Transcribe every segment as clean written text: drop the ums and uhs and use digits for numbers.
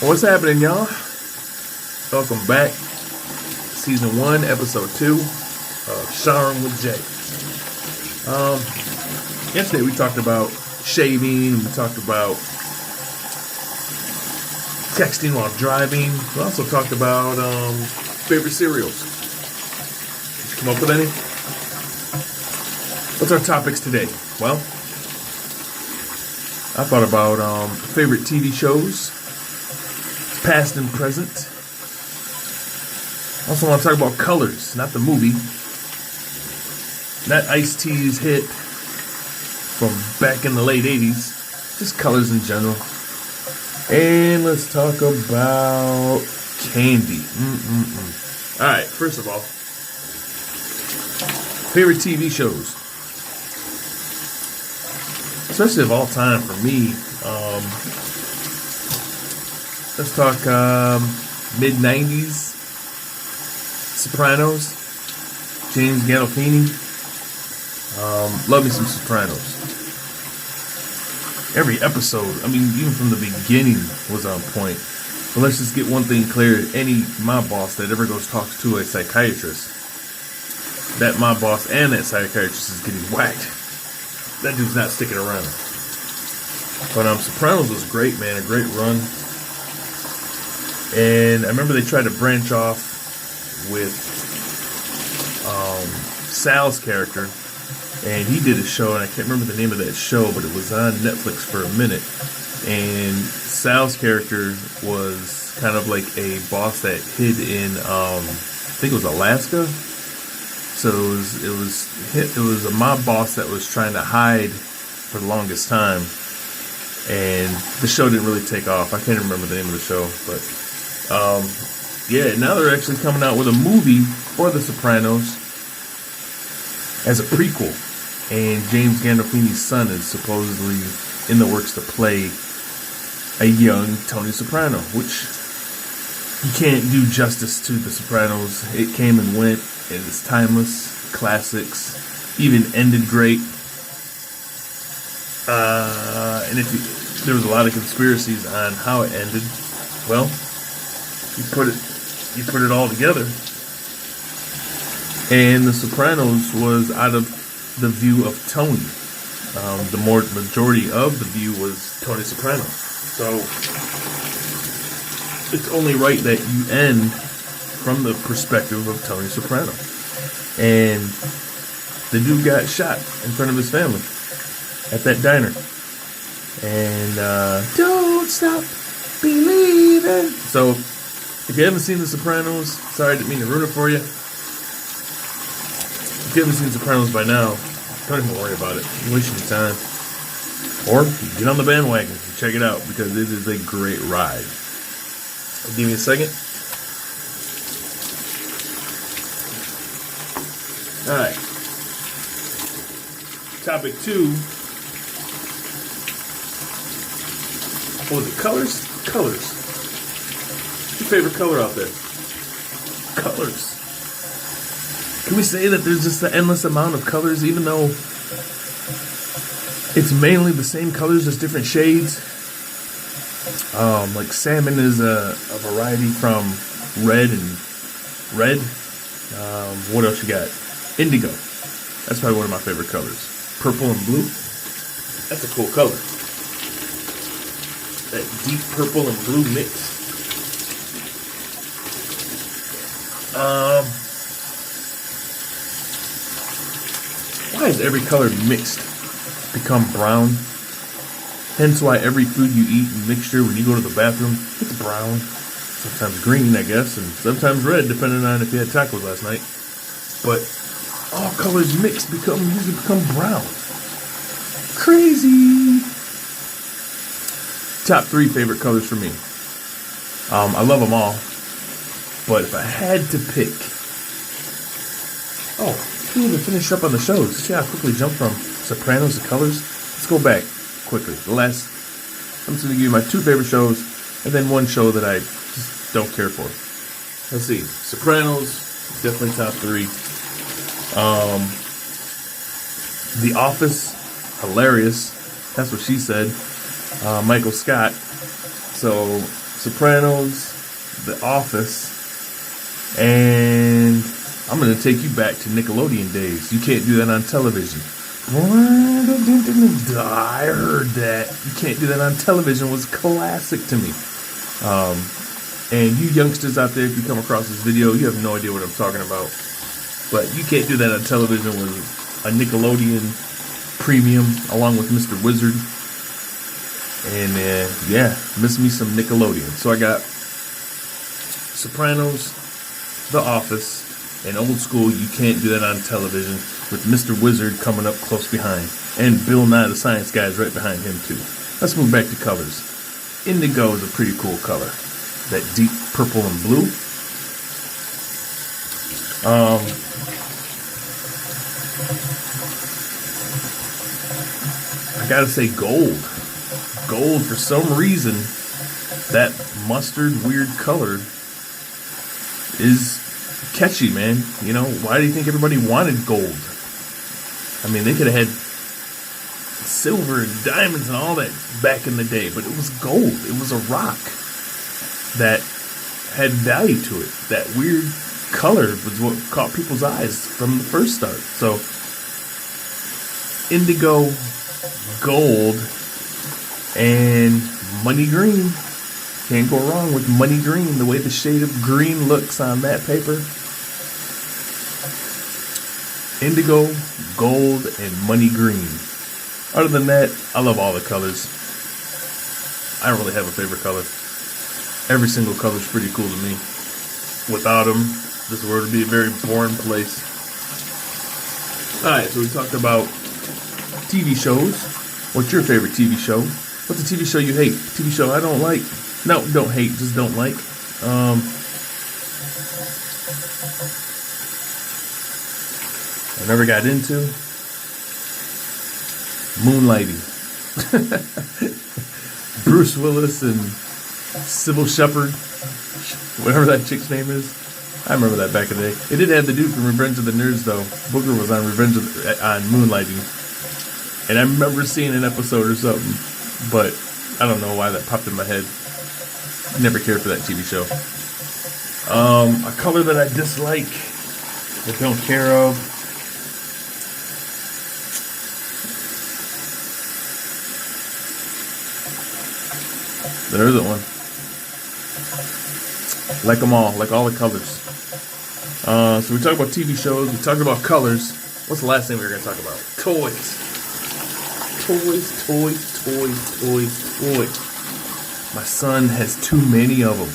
What's happening, y'all? Welcome back. Season 1, Episode 2 of Showering with Jay. Yesterday we talked about shaving, we talked about texting while driving. We also talked about favorite cereals. Did you come up with any? What's our topics today? Well, I thought about favorite TV shows, past and present. I also want to talk about colors, not the movie. Not Ice-T's hit from back in the late 80s. Just colors in general. And let's talk about candy. Alright, first of all, favorite TV shows. Especially of all time for me. Let's talk mid-90s. Sopranos. James Gandolfini. Love me some Sopranos. Every episode, I mean, even from the beginning, was on point. But let's just get one thing clear. Any mob boss that ever goes talks to a psychiatrist, that mob boss and that psychiatrist is getting whacked. That dude's not sticking around. But Sopranos was great, man. A great run. And I remember they tried to branch off with Sal's character. And he did a show, and I can't remember the name of that show, but it was on Netflix for a minute. And Sal's character was kind of like a boss that hid in, I think it was Alaska. So it was a mob boss that was trying to hide for the longest time, and the show didn't really take off. I can't remember the name of the show, but yeah. Now they're actually coming out with a movie for The Sopranos as a prequel, and James Gandolfini's son is supposedly in the works to play a young Tony Soprano, which you can't do justice to The Sopranos. It came and went. It is timeless, classics, even ended great. And there was a lot of conspiracies on how it ended. Well, you put it all together, and The Sopranos was out of the view of Tony. The majority of the view was Tony Soprano. So it's only right that you end from the perspective of Tony Soprano. And the dude got shot in front of his family at that diner. And don't stop believing. So if you haven't seen The Sopranos, sorry I didn't mean to ruin it for you. If you haven't seen Sopranos by now, don't even worry about it. You're wasting your time. Or get on the bandwagon and check it out, because it is a great ride. Give me a second. Alright. Topic 2. What was it? Colors? Colors. What's your favorite color out there? Colors. Can we say that there's just an endless amount of colors, even though it's mainly the same colors, just different shades? Like salmon is a variety from red and red. What else you got? Indigo. That's probably one of my favorite colors. Purple and blue. That's a cool color. That deep purple and blue mix. Why is every color mixed become brown? Hence why every food you eat in mixture, when you go to the bathroom, it's brown. Sometimes green, I guess, and sometimes red, depending on if you had tacos last night. But all colors mixed usually become brown. Crazy. Top 3 favorite colors for me. I love them all. But if I had to pick... Oh, we didn't even finish up on the shows. See how I quickly jumped from Sopranos to colors? Let's go back quickly. I'm just going to give you my 2 favorite shows, and then one show that I just don't care for. Let's see. Sopranos, definitely top 3. The Office, hilarious. That's what she said. Michael Scott. So Sopranos, The Office, and I'm going to take you back to Nickelodeon days. You can't do that on television. I heard that. You can't do that on television was classic to me. And you youngsters out there, if you come across this video, you have no idea what I'm talking about. But you can't do that on television with a Nickelodeon premium along with Mr. Wizard. And yeah, miss me some Nickelodeon. So I got Sopranos, The Office, and old school, you can't do that on television with Mr. Wizard coming up close behind. And Bill Nye the Science Guy is right behind him too. Let's move back to colors. Indigo is a pretty cool color. That deep purple and blue. I gotta say gold. Gold, for some reason, that mustard weird color is catchy, man. You know, why do you think everybody wanted gold? I mean, they could have had silver and diamonds and all that back in the day, but it was gold. It was a rock that had value to it. That weird color was what caught people's eyes from the first start. So, indigo, gold, and money green. Can't go wrong with money green. The way the shade of green looks on that paper. Indigo, gold, and money green. Other than that, I love all the colors. I don't really have a favorite color. Every single color is pretty cool to me. Without them, this world would be a very boring place. Alright, so we talked about TV shows. What's your favorite TV show? What's a TV show you hate? TV show I don't like. No, don't hate, just don't like. I never got into moonlighting. Bruce Willis and Sybil Shepherd, whatever that chick's name is. I remember that back in the day. It did have the dude from Revenge of the Nerds, though. Booker was on on Moonlighting. And I remember seeing an episode or something, but I don't know why that popped in my head. Never cared for that TV show. A color that I dislike, that don't care of. There isn't one. Like them all, like all the colors. So we talked about TV shows, we talked about colors. What's the last thing we were going to talk about? Toys. Toys. My son has too many of them.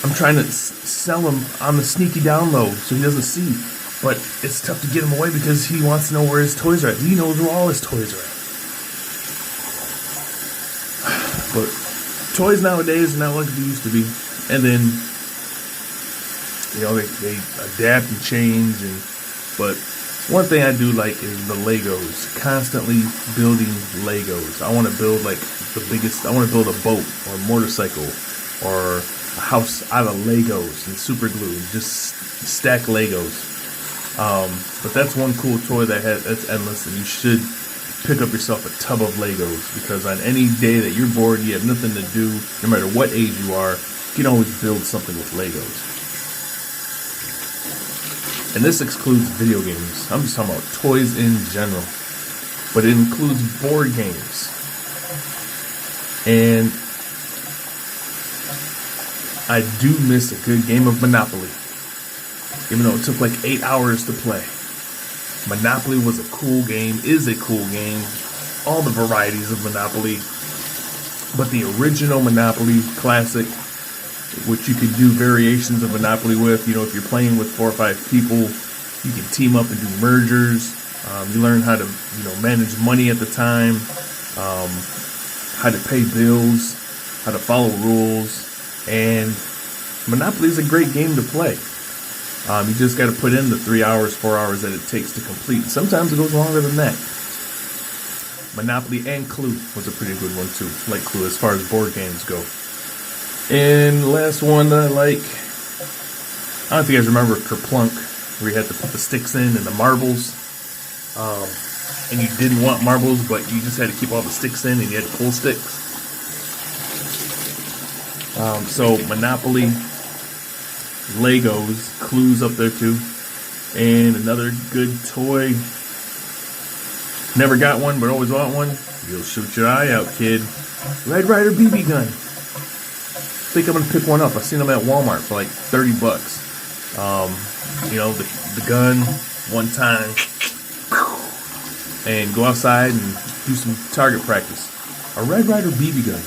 I'm trying to sell them on the sneaky download so he doesn't see. But it's tough to get him away because he wants to know where his toys are at. He knows where all his toys are at. But toys nowadays are not like they used to be. And then, you know, they adapt and change. But one thing I do like is the Legos. Constantly building Legos. I want to build like the biggest. I want to build a boat or a motorcycle or a house out of Legos and super glue. Just stack Legos. But that's one cool toy that's endless, and you should pick up yourself a tub of Legos, because on any day that you're bored, you have nothing to do, no matter what age you are, you can always build something with Legos. And this excludes video games. I'm just talking about toys in general. But it includes board games. And I do miss a good game of Monopoly. Even though it took like 8 hours to play. Monopoly was a cool game, is a cool game. All the varieties of Monopoly. But the original Monopoly classic, which you could do variations of Monopoly with. You know, if you're playing with 4 or 5 people, you can team up and do mergers. You learn how to, manage money at the time, how to pay bills, how to follow rules. And Monopoly is a great game to play. You just got to put in the 3 hours, 4 hours that it takes to complete. Sometimes it goes longer than that. Monopoly and Clue was a pretty good one too, like Clue as far as board games go. And the last one that I like, I don't know if you guys remember Kerplunk, where you had to put the sticks in and the marbles. And you didn't want marbles, but you just had to keep all the sticks in and you had to pull sticks. So Monopoly, Legos, Clues up there too. And another good toy. Never got one, but always want one. You'll shoot your eye out, kid. Red Ryder BB gun. Think I'm gonna pick one up. I seen them at Walmart for like $30. The gun, one time, and go outside and do some target practice. A Red Ryder BB gun.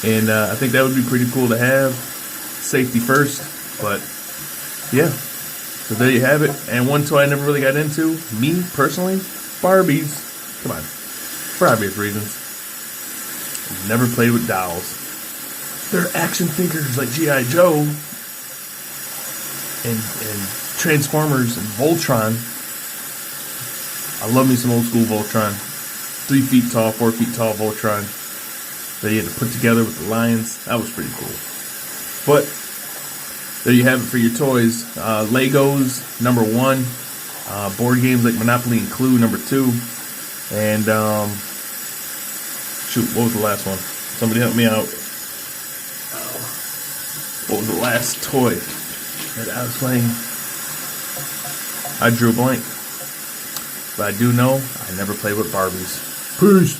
And I think that would be pretty cool to have. Safety first, but yeah. So there you have it. And one toy I never really got into, me personally, Barbies. Come on, for obvious reasons. Never played with dolls. They're action figures like G.I. Joe and Transformers and Voltron. I love me some old school Voltron. 3 feet tall, 4 feet tall Voltron. They had to put together with the lions. That was pretty cool. But there you have it for your toys. Legos, number 1. Board games like Monopoly and Clue, number 2. And what was the last one? Somebody help me out. What was the last toy that I was playing? I drew a blank. But I do know I never played with Barbies. Peace.